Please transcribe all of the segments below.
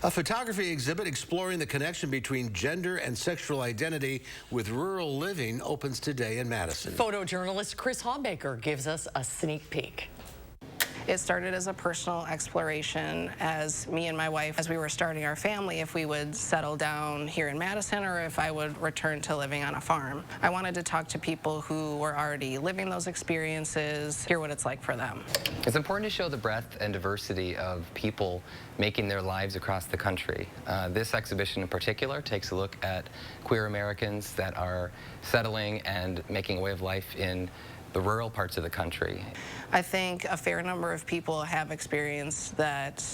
A photography exhibit exploring the connection between gender and sexual identity with rural living opens today in Madison. Photojournalist Chris Hawbaker gives us a sneak peek. It started as a personal exploration as me and my wife, as we were starting our family, if we would settle down here in Madison or if I would return to living on a farm. I wanted to talk to people who were already living those experiences, hear what it's like for them. It's important to show the breadth and diversity of people making their lives across the country. This exhibition in particular takes a look at queer Americans that are settling and making a way of life in the rural parts of the country. I think a fair number of people have experienced that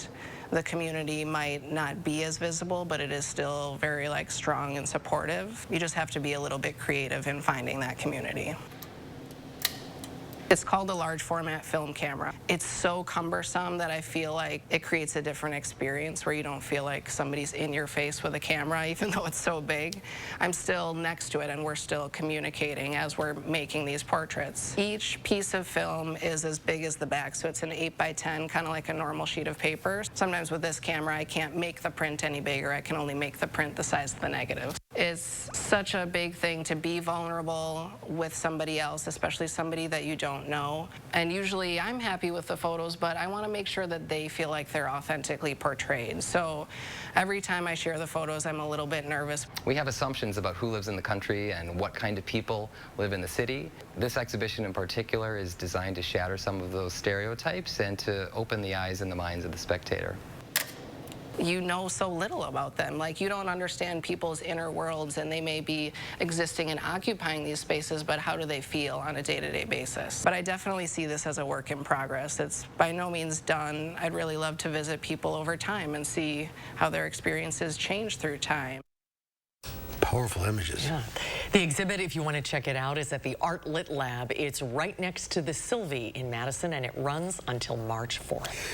the community might not be as visible, but it is still very strong and supportive. You just have to be a little bit creative in finding that community. It's called a large format film camera. It's so cumbersome that I feel like it creates a different experience where you don't feel like somebody's in your face with a camera, even though it's so big. I'm still next to it and we're still communicating as we're making these portraits. Each piece of film is as big as the back, so it's an 8x10, kind of like a normal sheet of paper. Sometimes with this camera, I can't make the print any bigger. I can only make the print the size of the negative. It's such a big thing to be vulnerable with somebody else, especially somebody that you don't know. And usually I'm happy with the photos, but I want to make sure that they feel like they're authentically portrayed. So every time I share the photos, I'm a little bit nervous. We have assumptions about who lives in the country and what kind of people live in the city. This exhibition in particular is designed to shatter some of those stereotypes and to open the eyes and the minds of the spectator. You know so little about them. You don't understand people's inner worlds, and they may be existing and occupying these spaces, but how do they feel on a day-to-day basis? But I definitely see this as a work in progress. It's by no means done. I'd really love to visit people over time and see how their experiences change through time. Powerful images. Yeah. The exhibit, if you want to check it out, is at the Art Lit Lab. It's right next to the Sylvie in Madison, and it runs until March 4th.